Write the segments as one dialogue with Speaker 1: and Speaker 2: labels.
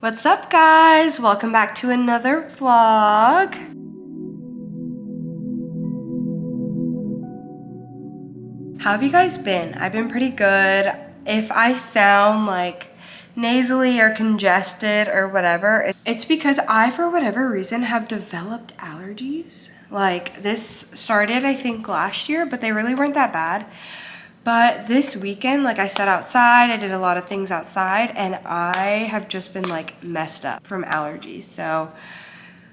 Speaker 1: What's up, guys? Welcome back to another vlog. How have you guys been? I've been pretty good. If I sound like nasally or congested or whatever, it's because I, for whatever reason, have developed allergies. Like, this started, I think, last year, but they really weren't that bad. But this weekend, like, I sat outside, I did a lot of things outside, and I have just been like messed up from allergies. So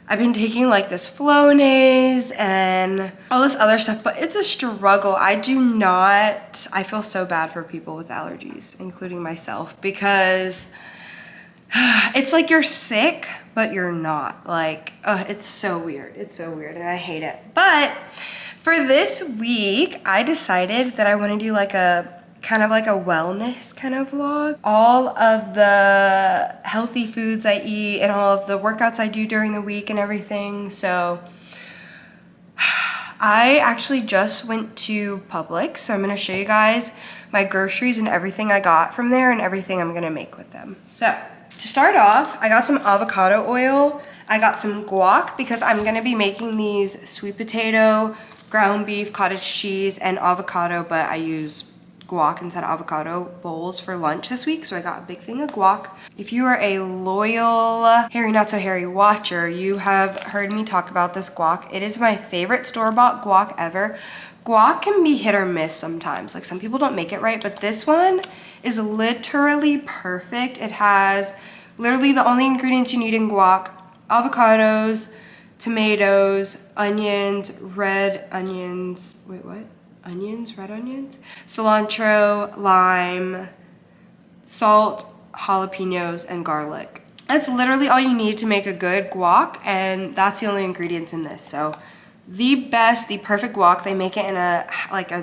Speaker 1: I've been taking like this Flonase and all this other stuff, but it's a struggle. I feel so bad for people with allergies, including myself, because it's like you're sick, but you're not. Like, it's so weird. It's so weird, and I hate it. But for this week, I decided that I want to do like a kind of like a wellness kind of vlog. All of the healthy foods I eat and all of the workouts I do during the week and everything. So I actually just went to Publix, so I'm going to show you guys my groceries and everything I got from there and everything I'm going to make with them. So to start off, I got some avocado oil. I got some guac because I'm going to be making these sweet potato, ground beef, cottage cheese, and avocado, but I use guac instead of avocado bowls for lunch this week, so I got a big thing of guac. If you are a loyal Harry Not So Harry watcher, you have heard me talk about this guac. It is my favorite store-bought guac ever. Guac can be hit or miss sometimes. Like, some people don't make it right, but this one is literally perfect. It has literally the only ingredients you need in guac: avocados, tomatoes, onions, red onions, cilantro, lime, salt, jalapenos, and garlic. That's literally all you need to make a good guac, and that's the only ingredients in this. So the perfect guac, they make it in a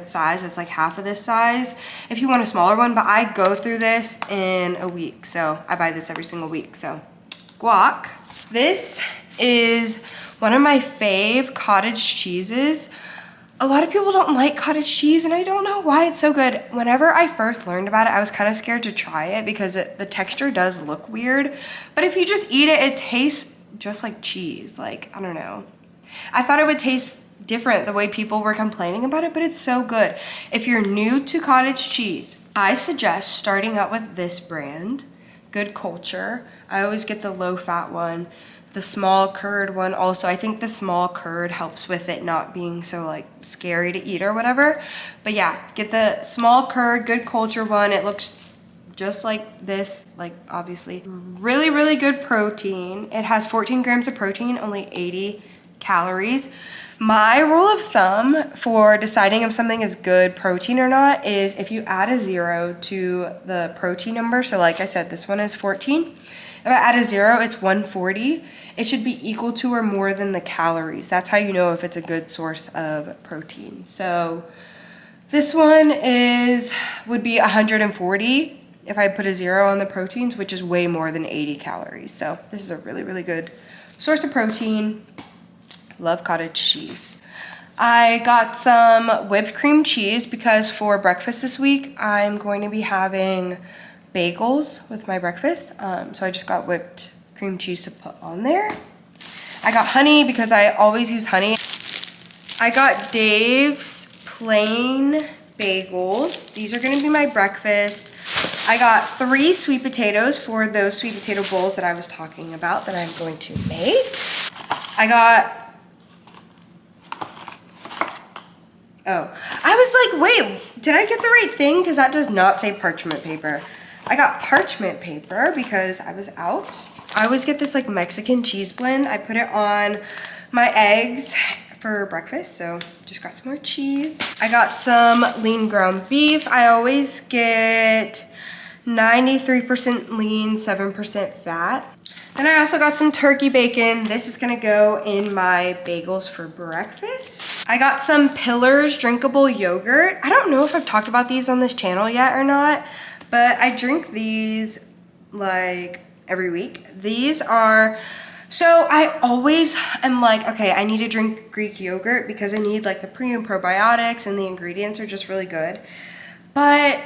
Speaker 1: size that's like half of this size if you want a smaller one, but I go through this in a week, so I buy this every single week. So guac. This is one of my fave cottage cheeses. A lot of people don't like cottage cheese, and I don't know why. It's so good. Whenever I first learned about it, I was kind of scared to try it because the texture does look weird. But if you just eat it, it tastes just like cheese. Like, I don't know. I thought it would taste different the way people were complaining about it, but it's so good. If you're new to cottage cheese, I suggest starting out with this brand, Good Culture. I always get the low-fat one. The small curd one also. I think the small curd helps with it not being so like scary to eat or whatever. But yeah, get the small curd, Good Culture one. It looks just like this, like, obviously. Really, really good protein. It has 14 grams of protein, only 80 calories. My rule of thumb for deciding if something is good protein or not is if you add a 0 to the protein number. So like I said, this one is 14. If I add a 0, it's 140. It should be equal to or more than the calories. That's how you know if it's a good source of protein. So this one would be 140 if I put a 0 on the proteins, which is way more than 80 calories. So this is a really, really good source of protein. Love cottage cheese. I got some whipped cream cheese because for breakfast this week, I'm going to be having bagels with my breakfast. So I just got whipped cream cheese to put on there. I got honey because I always use honey. I got Dave's plain bagels. These are gonna be my breakfast. I got 3 sweet potatoes for those sweet potato bowls that I was talking about that I'm going to make. I was like, wait, did I get the right thing? Because that does not say parchment paper. I got parchment paper because I was out. I always get this like Mexican cheese blend. I put it on my eggs for breakfast, so just got some more cheese. I got some lean ground beef. I always get 93% lean, 7% fat. Then I also got some turkey bacon. This is gonna go in my bagels for breakfast. I got some Pillars drinkable yogurt. I don't know if I've talked about these on this channel yet or not, but I drink these like every week. So I always am like, okay, I need to drink Greek yogurt because I need like the pre and probiotics, and the ingredients are just really good. But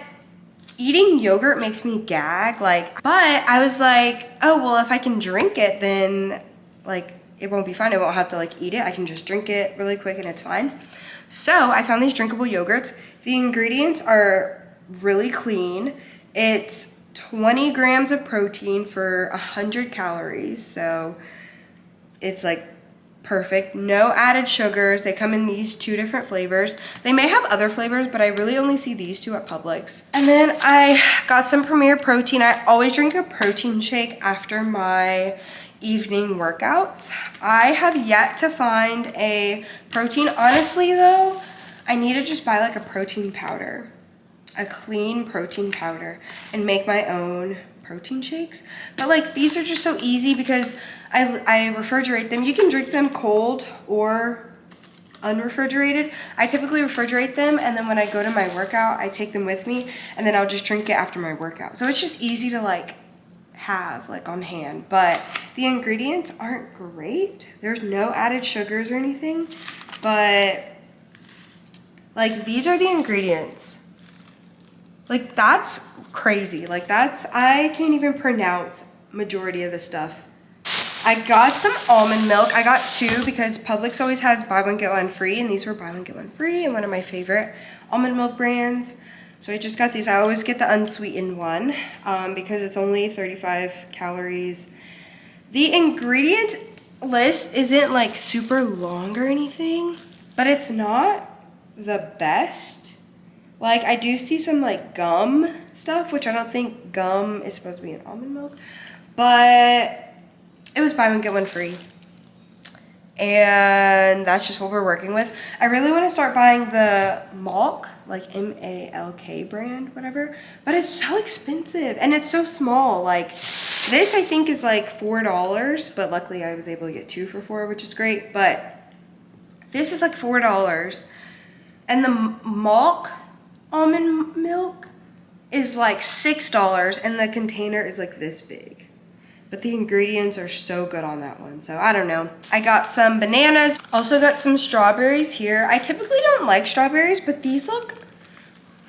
Speaker 1: eating yogurt makes me gag, like, but I was like, oh, well, if I can drink it, then like it won't be fine. I won't have to like eat it. I can just drink it really quick and it's fine. So I found these drinkable yogurts. The ingredients are really clean. It's 20 grams of protein for 100 calories. So it's like perfect. No added sugars. They come in these 2 different flavors. They may have other flavors, but I really only see these 2 at Publix. And then I got some Premier Protein. I always drink a protein shake after my evening workouts. I have yet to find a protein. Honestly though, I need to just buy like a protein powder, a clean protein powder, and make my own protein shakes. But like these are just so easy because I refrigerate them. You can drink them cold or unrefrigerated. I typically refrigerate them, and then when I go to my workout, I take them with me, and then I'll just drink it after my workout. So it's just easy to like have like on hand. But the ingredients aren't great. There's no added sugars or anything, but like these are the ingredients. Like that's crazy. Like that's, I can't even pronounce majority of the stuff. I got some almond milk. I got 2 because Publix always has buy one get one free, and these were buy one get one free, and one of my favorite almond milk brands. So I just got these. I always get the unsweetened one because it's only 35 calories. The ingredient list isn't like super long or anything, but it's not the best. Like I do see some like gum stuff, which I don't think gum is supposed to be in almond milk, but it was buy one get one free. And that's just what we're working with. I really want to start buying the Malk, like M-A-L-K brand, whatever. But it's so expensive and it's so small. Like this I think is like $4, but luckily I was able to get 2 for $4, which is great. But this is like $4. And the Malk almond milk is like $6, and the container is like this big. But the ingredients are so good on that one, so I don't know. I got some bananas, also got some strawberries here. I typically don't like strawberries, but these look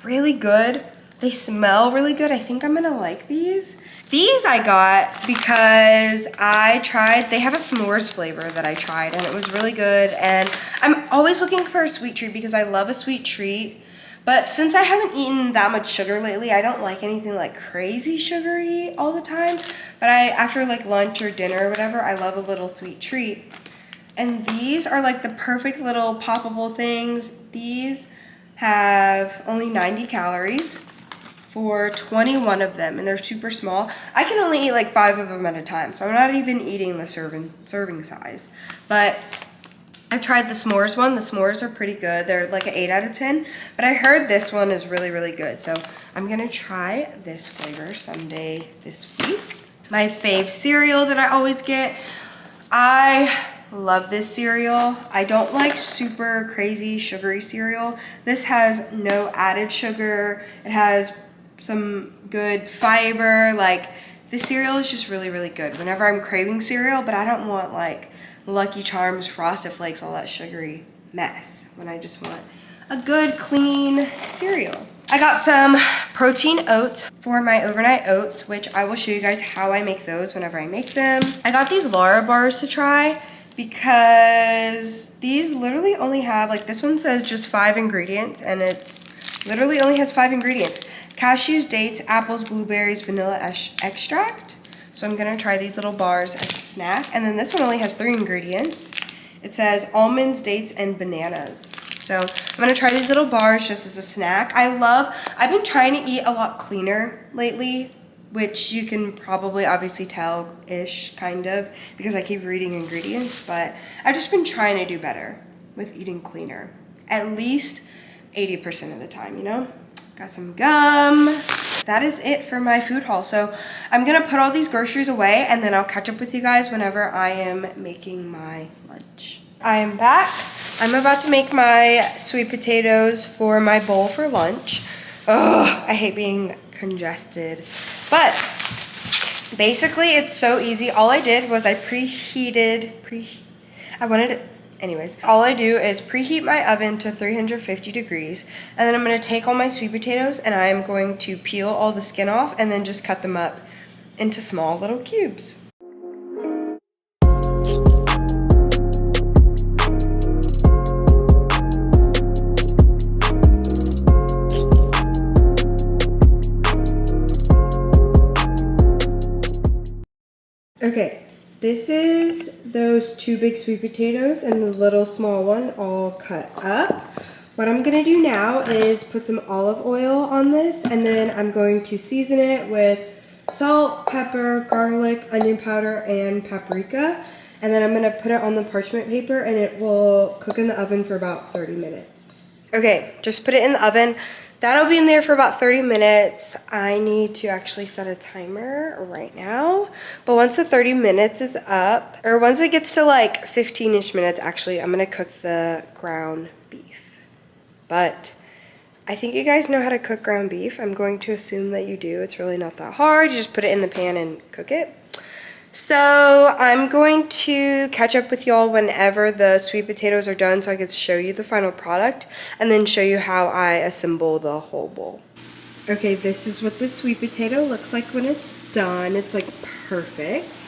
Speaker 1: really good. They smell really good. I think I'm gonna like these. These I got because they have a s'mores flavor that I tried, and it was really good. And I'm always looking for a sweet treat because I love a sweet treat. But since I haven't eaten that much sugar lately, I don't like anything like crazy sugary all the time. But after like lunch or dinner or whatever, I love a little sweet treat. And these are like the perfect little poppable things. These have only 90 calories for 21 of them, and they're super small. I can only eat like 5 of them at a time, so I'm not even eating the serving size. But I've tried the s'mores one. The s'mores are pretty good. They're like an 8 out of 10. But I heard this one is really, really good. So I'm going to try this flavor someday this week. My fave cereal that I always get. I love this cereal. I don't like super crazy sugary cereal. This has no added sugar. It has some good fiber. Like this cereal is just really, really good whenever I'm craving cereal, but I don't want like Lucky Charms, Frosted Flakes, all that sugary mess when I just want a good clean cereal. I got some protein oats for my overnight oats, which I will show you guys how I make those whenever I make them. I got these Lara bars to try because these literally only have, like this one says just 5 ingredients, and it's literally only has 5 ingredients. Cashews, dates, apples, blueberries, vanilla extract. So I'm gonna try these little bars as a snack. And then this one only has 3 ingredients. It says almonds, dates, and bananas. So I'm gonna try these little bars just as a snack. I've been trying to eat a lot cleaner lately, which you can probably obviously tell-ish, kind of, because I keep reading ingredients, but I've just been trying to do better with eating cleaner. At least 80% of the time, you know? Got some gum. That is it for my food haul. So I'm gonna put all these groceries away, and then I'll catch up with you guys whenever I am making my lunch. I am back. I'm about to make my sweet potatoes for my bowl for lunch. Ugh, I hate being congested. But basically it's so easy. All I did was I I wanted Anyways, all I do is preheat my oven to 350 degrees, and then I'm gonna take all my sweet potatoes and I'm going to peel all the skin off and then just cut them up into small little cubes. Okay, this is those 2 big sweet potatoes and the little small one all cut up. What I'm gonna do now is put some olive oil on this, and then I'm going to season it with salt, pepper, garlic, onion powder, and paprika. And then I'm gonna put it on the parchment paper and it will cook in the oven for about 30 minutes. Okay, just put it in the oven. That'll be in there for about 30 minutes. I need to actually set a timer right now. But once the 30 minutes is up, or once it gets to like 15-ish minutes, actually, I'm gonna cook the ground beef. But I think you guys know how to cook ground beef. I'm going to assume that you do. It's really not that hard. You just put it in the pan and cook it. So I'm going to catch up with y'all whenever the sweet potatoes are done so I can show you the final product and then show you how I assemble the whole bowl. Okay, this is what the sweet potato looks like when it's done. It's like perfect.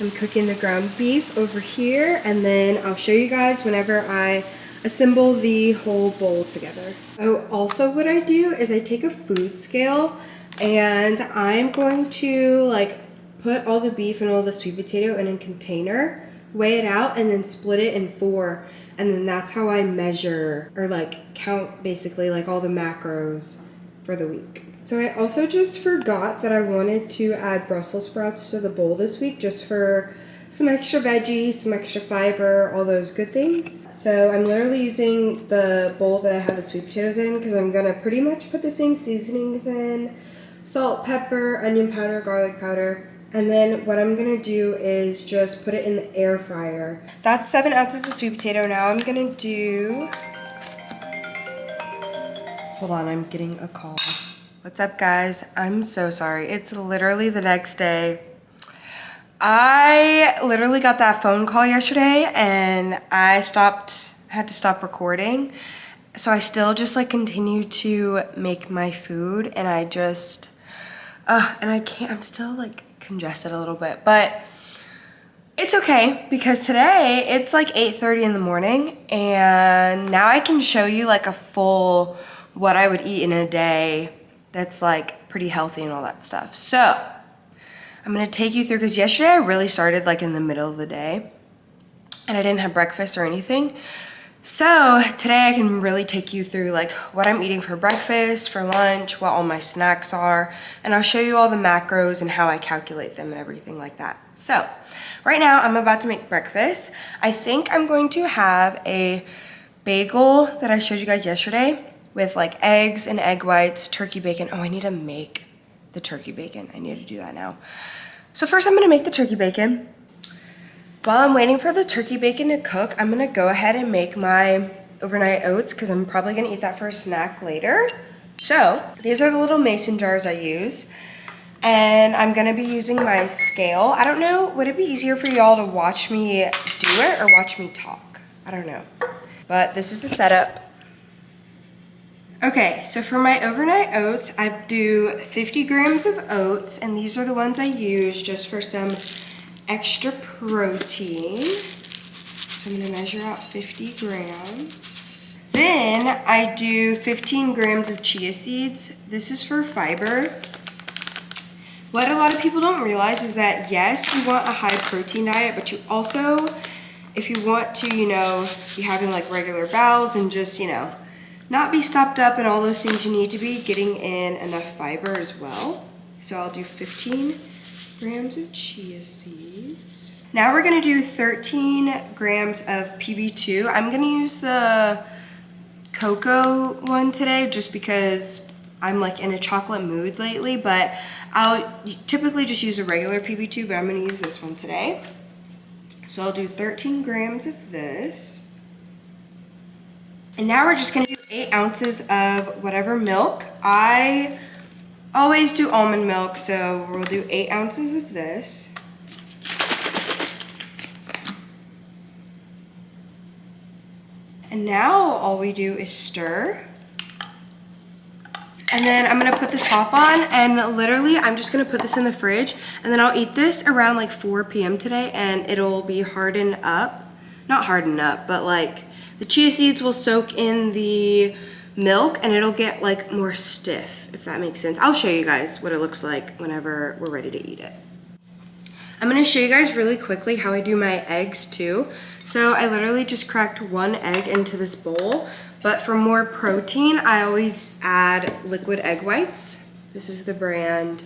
Speaker 1: I'm cooking the ground beef over here, and then I'll show you guys whenever I assemble the whole bowl together. Oh, also what I do is I take a food scale and I'm going to like put all the beef and all the sweet potato in a container, weigh it out, and then split it in 4. And then that's how I measure or like count basically like all the macros for the week. So I also just forgot that I wanted to add Brussels sprouts to the bowl this week just for some extra veggies, some extra fiber, all those good things. So I'm literally using the bowl that I have the sweet potatoes in because I'm gonna pretty much put the same seasonings in: salt, pepper, onion powder, garlic powder. And then what I'm gonna do is just put it in the air fryer. That's 7 ounces of sweet potato. Now I'm gonna do, hold on, I'm getting a call. What's up, guys? I'm so sorry. It's literally the next day. I literally got that phone call yesterday and I had to stop recording. So I still just like continue to make my food, and I just, and I can't, I'm still like congested a little bit, but it's okay because today it's like 8:30 in the morning and now I can show you like a full what I would eat in a day that's like pretty healthy and all that stuff. So I'm gonna take you through, because yesterday I really started like in the middle of the day and I didn't have breakfast or anything. So today I can really take you through like what I'm eating for breakfast, for lunch, what all my snacks are, and I'll show you all the macros and how I calculate them and everything like that. So right now I'm about to make breakfast. I think I'm going to have a bagel that I showed you guys yesterday with like eggs and egg whites, turkey bacon. Oh, I need to make the turkey bacon. I need to do that now. So first I'm gonna make the turkey bacon. While I'm waiting for the turkey bacon to cook, I'm gonna go ahead and make my overnight oats because I'm probably gonna eat that for a snack later. So these are the little mason jars I use, and I'm gonna be using my scale. I don't know, would it be easier for y'all to watch me do it or watch me talk? I don't know, but this is the setup. Okay, so for my overnight oats, I do 50 grams of oats, and these are the ones I use just for some extra protein. So I'm gonna measure out 50 grams. Then I do 15 grams of chia seeds. This is for fiber. What a lot of people don't realize is that yes, you want a high protein diet, but you also, if you want to, you know, be having like regular bowels and just, you know, not be stopped up and all those things, you need to be getting in enough fiber as well. So I'll do 15 grams of chia seeds. Now we're gonna do 13 grams of PB2. I'm gonna use the cocoa one today just because I'm like in a chocolate mood lately, but I'll typically just use a regular PB2, but I'm gonna use this one today. So I'll do 13 grams of this. And now we're just gonna do 8 ounces of whatever milk. I always do almond milk, so we'll do 8 ounces of this. And now all we do is stir. And then I'm gonna put the top on, and literally I'm just gonna put this in the fridge, and then I'll eat this around like 4 p.m. today, and it'll be hardened up. Not hardened up, but like the chia seeds will soak in the milk and it'll get like more stiff, if that makes sense. I'll show you guys what it looks like whenever we're ready to eat it. I'm gonna show you guys really quickly how I do my eggs too. So I literally just cracked 1 egg into this bowl, but for more protein, I always add liquid egg whites. This is the brand.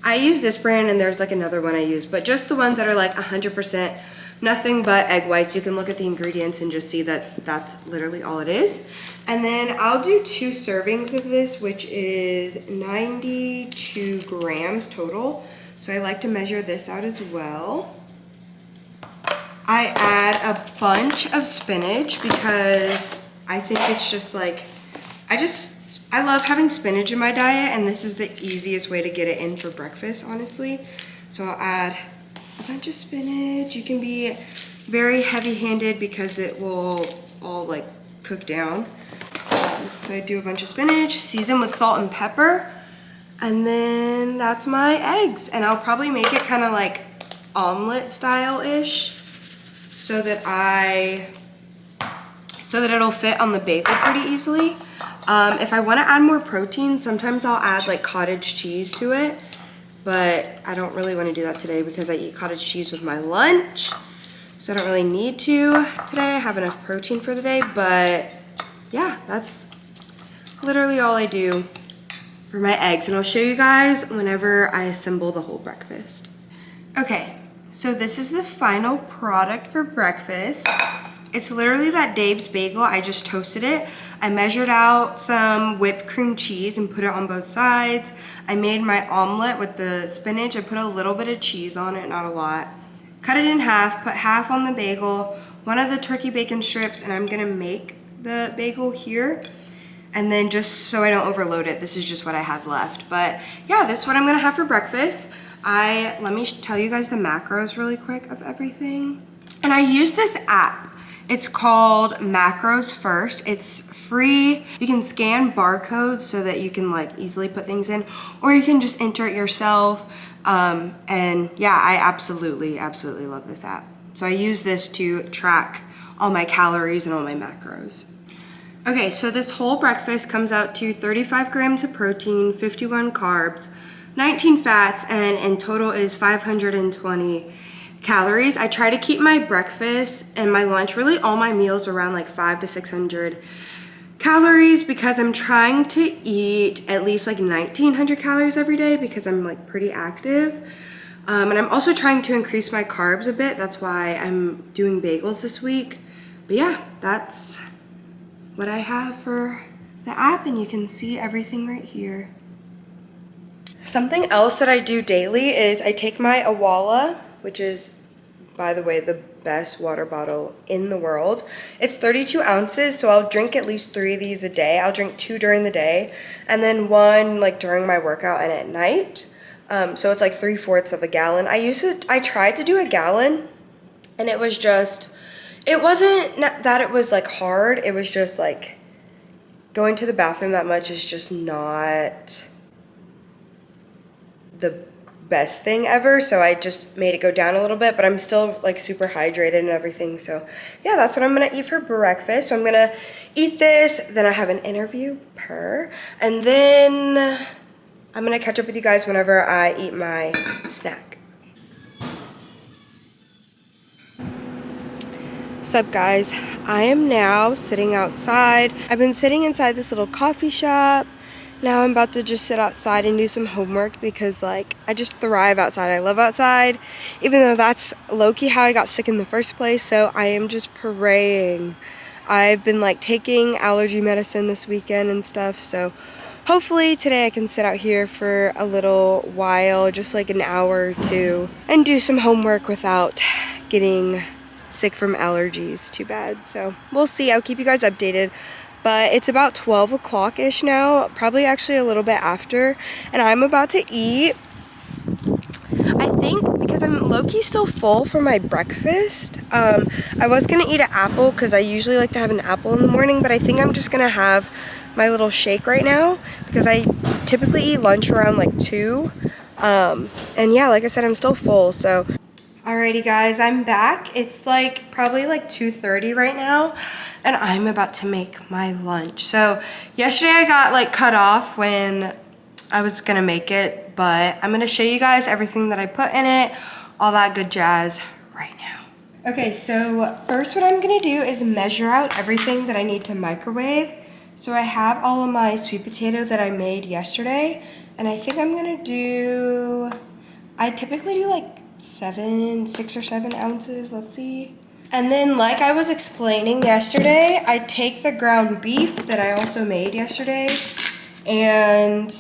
Speaker 1: I use this brand and there's like another one I use, but just the ones that are like 100% nothing but egg whites. You can look at the ingredients and just see that that's literally all it is. And then I'll do 2 servings of this, which is 92 grams total. So I like to measure this out as well. I add a bunch of spinach because I think it's just like, I love having spinach in my diet, and this is the easiest way to get it in for breakfast, honestly. So I'll add a bunch of spinach. You can be very heavy-handed because it will all like cook down. So I do a bunch of spinach, season with salt and pepper, and then that's my eggs. And I'll probably make it kind of like omelet style-ish so that it'll fit on the bagel pretty easily. If I want to add more protein, sometimes I'll add like cottage cheese to it, but I don't really want to do that today because I eat cottage cheese with my lunch, so I don't really need to today. I have enough protein for the day, but yeah, that's literally all I do for my eggs, and I'll show you guys whenever I assemble the whole breakfast. Okay, so this is the final product for breakfast. It's literally that Dave's bagel. I just toasted it. I measured out some whipped cream cheese and put it on both sides. I made my omelet with the spinach. I put a little bit of cheese on it, not a lot. Cut it in half, put half on the bagel, 1 of the turkey bacon strips, and I'm gonna make the bagel here. And then just so I don't overload it, this is just what I had left. But yeah, that's what I'm gonna have for breakfast. Let me tell you guys the macros really quick of everything. And I use this app. It's called Macros First. It's free. You can scan barcodes so that you can like easily put things in, or you can just enter it yourself. And yeah, I absolutely love this app. So I use this to track all my calories and all my macros. Okay, so this whole breakfast comes out to 35 grams of protein, 51 carbs, 19 fats, and in total is 520 calories. I try to keep my breakfast and my lunch, really all my meals, around like 500 to 600 calories because I'm trying to eat at least like 1900 calories every day because I'm like pretty active. And I'm also trying to increase my carbs a bit. That's why I'm doing bagels this week. But yeah, that's what I have for the app, and you can see everything right here. Something else that I do daily is I take my Awala, which is, by the way, the best water bottle in the world. It's 32 ounces, so I'll drink at least 3 of these a day. I'll drink 2 during the day, and then 1 like during my workout and at night. So it's like 3/4 of a gallon. I tried to do a gallon, and it wasn't that it was like hard. It was just like going to the bathroom that much is just not the best thing ever, so I just made it go down a little bit, but I'm still like super hydrated and everything. So yeah, that's what I'm gonna eat for breakfast. So I'm gonna eat this, then I have an interview and then I'm gonna catch up with you guys whenever I eat my snack. What's up, guys? I am now sitting outside. I've been sitting inside this little coffee shop. Now I'm about to just sit outside and do some homework because like I just thrive outside. I love outside, even though that's low-key how I got sick in the first place. So I am just praying. I've been like taking allergy medicine this weekend and stuff. So hopefully today I can sit out here for a little while, just like an hour or 2, and do some homework without getting sick from allergies too bad. So we'll see. I'll keep you guys updated. But it's about 12 o'clock-ish now, probably actually a little bit after, and I'm about to eat. I think because I'm low-key still full for my breakfast. I was gonna eat an apple because I usually like to have an apple in the morning, but I think I'm just gonna have my little shake right now because I typically eat lunch around like 2. And yeah, like I said, I'm still full, so. Alrighty guys, I'm back. It's like probably like 2:30 right now, and I'm about to make my lunch. So yesterday I got like cut off when I was gonna make it, but I'm gonna show you guys everything that I put in it, all that good jazz right now. Okay, so first what I'm gonna do is measure out everything that I need to microwave. So I have all of my sweet potato that I made yesterday, and I think I'm gonna do, I typically do like 6 or 7 ounces, let's see. And then like I was explaining yesterday, I take the ground beef that I also made yesterday, and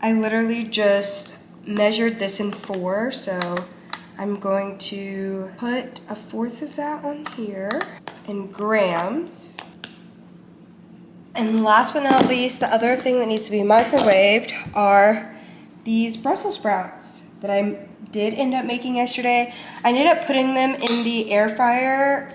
Speaker 1: I literally just measured this in 4, so I'm going to put 1/4 of that on here in grams. And last but not least, the other thing that needs to be microwaved are these Brussels sprouts that I did end up making yesterday. I ended up putting them in the air fryer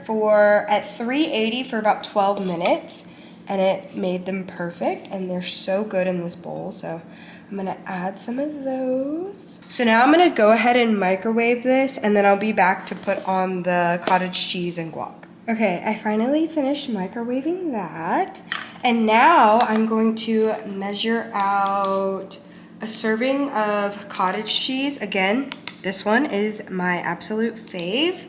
Speaker 1: at 380 for about 12 minutes, and it made them perfect, and they're so good in this bowl, so I'm gonna add some of those. So now I'm gonna go ahead and microwave this, and then I'll be back to put on the cottage cheese and guac. Okay, I finally finished microwaving that, and now I'm going to measure out a serving of cottage cheese. Again, this one is my absolute fave.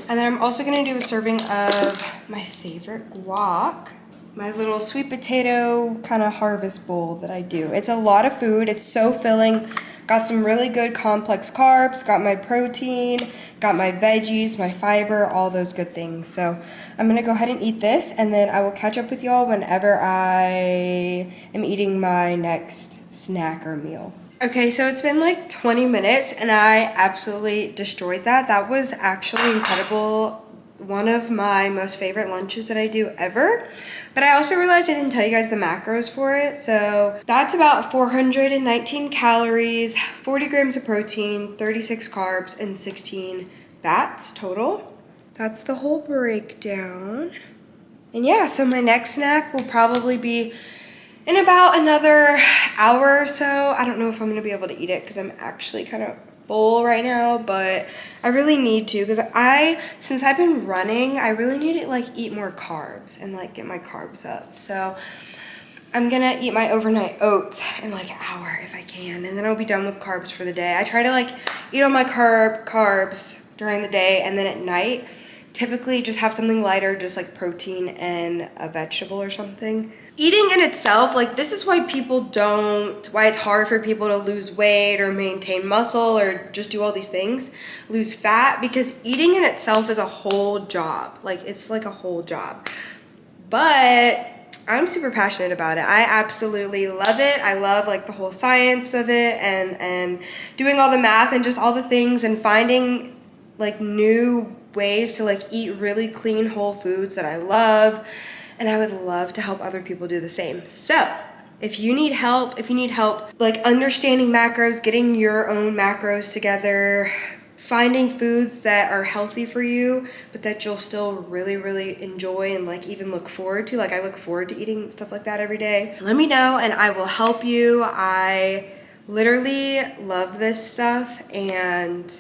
Speaker 1: And then I'm also gonna do a serving of my favorite guac, my little sweet potato kind of harvest bowl that I do. It's a lot of food, it's so filling. Got some really good complex carbs, got my protein, got my veggies, my fiber, all those good things. So I'm gonna go ahead and eat this, and then I will catch up with y'all whenever I am eating my next snack or meal. Okay, so it's been like 20 minutes and I absolutely destroyed that. That was actually incredible. One of my most favorite lunches that I do ever. But I also realized I didn't tell you guys the macros for it. So that's about 419 calories, 40 grams of protein, 36 carbs, and 16 fats total. That's the whole breakdown. And yeah, so my next snack will probably be in about another hour or so. I don't know if I'm gonna be able to eat it because I'm actually kind of full right now, but I really need to because since I've been running, I really need to like eat more carbs and like get my carbs up. So I'm gonna eat my overnight oats in like an hour if I can, and then I'll be done with carbs for the day. I try to like eat all my carbs during the day, and then at night, typically just have something lighter, just like protein and a vegetable or something. Eating in itself, like this is why why it's hard for people to lose weight or maintain muscle or just do all these things, lose fat, because eating in itself is a whole job. Like it's like a whole job. But I'm super passionate about it. I absolutely love it. I love like the whole science of it and doing all the math and just all the things and finding like new ways to like eat really clean whole foods that I love. And I would love to help other people do the same. So if you need help like understanding macros, getting your own macros together, finding foods that are healthy for you, but that you'll still really, really enjoy and like even look forward to. Like I look forward to eating stuff like that every day. Let me know and I will help you. I literally love this stuff and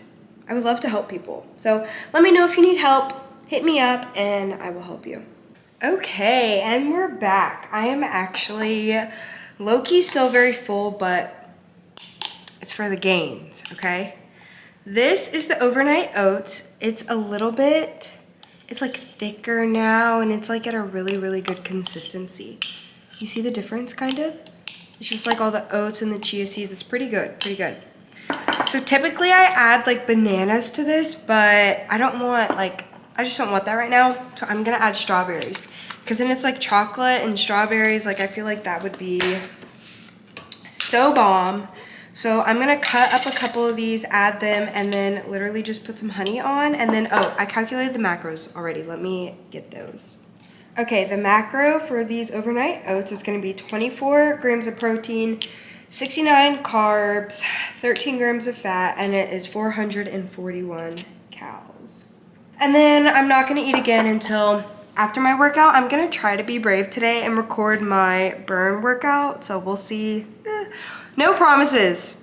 Speaker 1: I would love to help people. So let me know if you need help, hit me up and I will help you. Okay, and we're back. I am actually low-key still very full, but it's for the gains, okay? This is the overnight oats. It's like thicker now, and it's like at a really, really good consistency. You see the difference, kind of? It's just like all the oats and the chia seeds. It's pretty good, pretty good. So typically I add like bananas to this, but I just don't want that right now, so I'm gonna add strawberries. Because then it's like chocolate and strawberries, like I feel like that would be so bomb. So I'm gonna cut up a couple of these, add them, and then literally just put some honey on, and then, oh, I calculated the macros already. Let me get those. Okay, the macro for these overnight oats is gonna be 24 grams of protein, 69 carbs, 13 grams of fat, and it is 441 calories. And then I'm not gonna eat again until after my workout. I'm gonna try to be brave today and record my burn workout, so we'll see. No promises.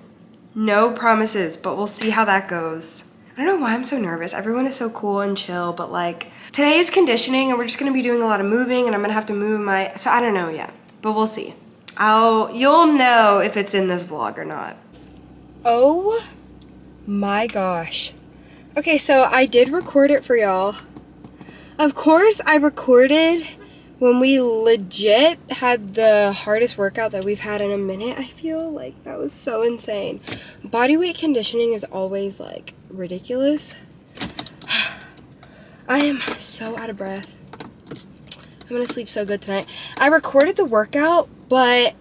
Speaker 1: No promises, but we'll see how that goes. I don't know why I'm so nervous. Everyone is so cool and chill, but like today is conditioning and we're just gonna be doing a lot of moving and I'm gonna have to move so I don't know yet, but we'll see. You'll know if it's in this vlog or not. Oh my gosh. Okay, so I did record it for y'all. Of course, I recorded when we legit had the hardest workout that we've had in a minute. I feel like that was so insane. Body weight conditioning is always like ridiculous. I am so out of breath. I'm gonna sleep so good tonight. I recorded the workout, but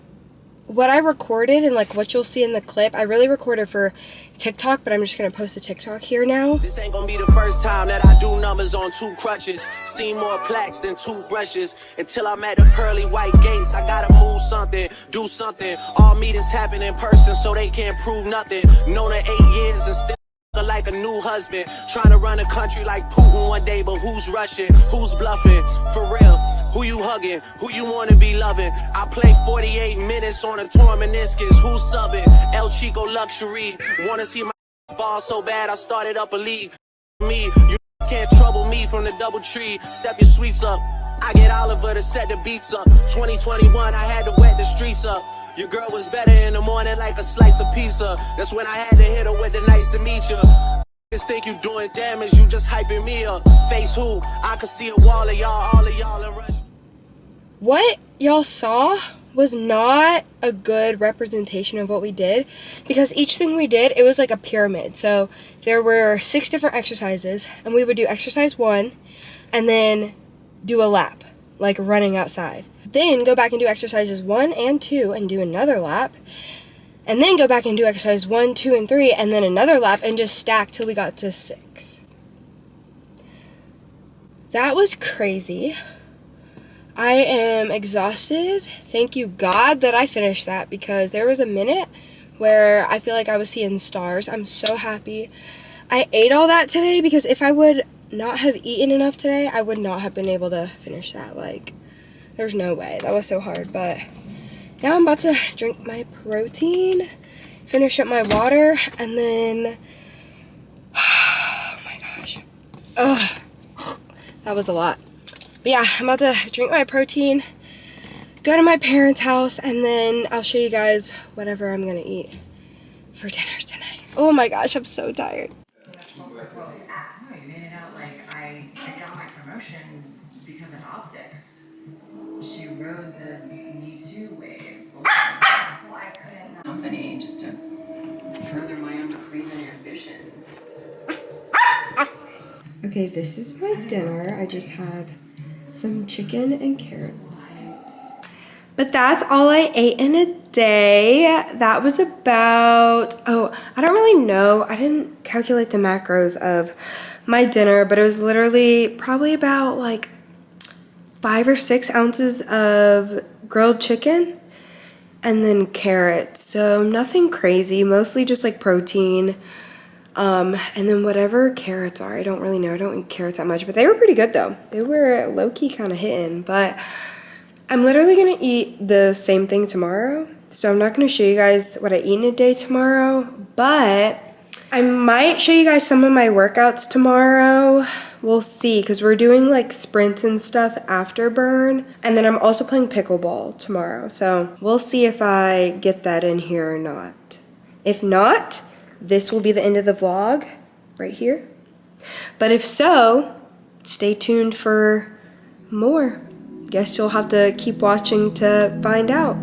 Speaker 1: what I recorded and like what you'll see in the clip, I really recorded for TikTok, but I'm just gonna post a TikTok here now.
Speaker 2: This ain't gonna be the first time that I do numbers on 2 crutches. Seen more plaques than 2 brushes. Until I'm at the pearly white gates, I gotta move something, do something. All meetings happen in person, so they can't prove nothing. Known her 8 years and still like a new husband. Trying to run a country like Putin one day, but who's rushing? Who's bluffing? For real. Who you hugging? Who you wanna be loving? I play 48 minutes on a torn meniscus. Who's subbing? El Chico luxury. Wanna see my ball so bad I started up a league. Me, you can't trouble me from the double tree. Step your sweets up. I get Oliver to set the beats up. 2021, I had to wet the streets up. Your girl was better in the morning like a slice of pizza. That's when I had to hit her with the nice to meet you. Think you doing damage, you just hyping me up. Face who? I could see a wall of y'all, all of y'all in rush.
Speaker 1: What y'all saw was not a good representation of what we did, because each thing we did, it was like a pyramid. So there were 6 different exercises, and we would do exercise 1 and then do a lap, like running outside. Then go back and do exercises 1 and 2 and do another lap. And then go back and do exercise 1, 2, and 3, and then another lap, and just stack till we got to 6. That was crazy. I am exhausted. Thank you, God, that I finished that, because there was a minute where I feel like I was seeing stars. I'm so happy I ate all that today, because if I would not have eaten enough today, I would not have been able to finish that. Like, there's no way. That was so hard, but now I'm about to drink my protein, finish up my water, and then, oh my gosh. Ugh, that was a lot. But yeah, I'm about to drink my protein, go to my parents' house, and then I'll show you guys whatever I'm gonna eat for dinner tonight. Oh my gosh, I'm so tired.
Speaker 3: No, you made it out like I got my promotion because of optics. She rode the Me Too wave. Well, I couldn't company just to further my own craven ambitions.
Speaker 1: Okay, this is my dinner. I just have some chicken and carrots. But that's all I ate in a day. That was about, I don't really know. I didn't calculate the macros of my dinner, but it was literally probably about like 5 or 6 ounces of grilled chicken and then carrots. So nothing crazy, mostly just like protein. And then whatever carrots are, I don't really know. I don't eat carrots that much, but they were pretty good though. They were low-key kind of hitting, but I'm literally gonna eat the same thing tomorrow. So I'm not gonna show you guys what I eat in a day tomorrow, but I might show you guys some of my workouts tomorrow. We'll see, because we're doing like sprints and stuff after burn. And then I'm also playing pickleball tomorrow. So we'll see if I get that in here or not. If not, this will be the end of the vlog right here. But if so, stay tuned for more. Guess you'll have to keep watching to find out.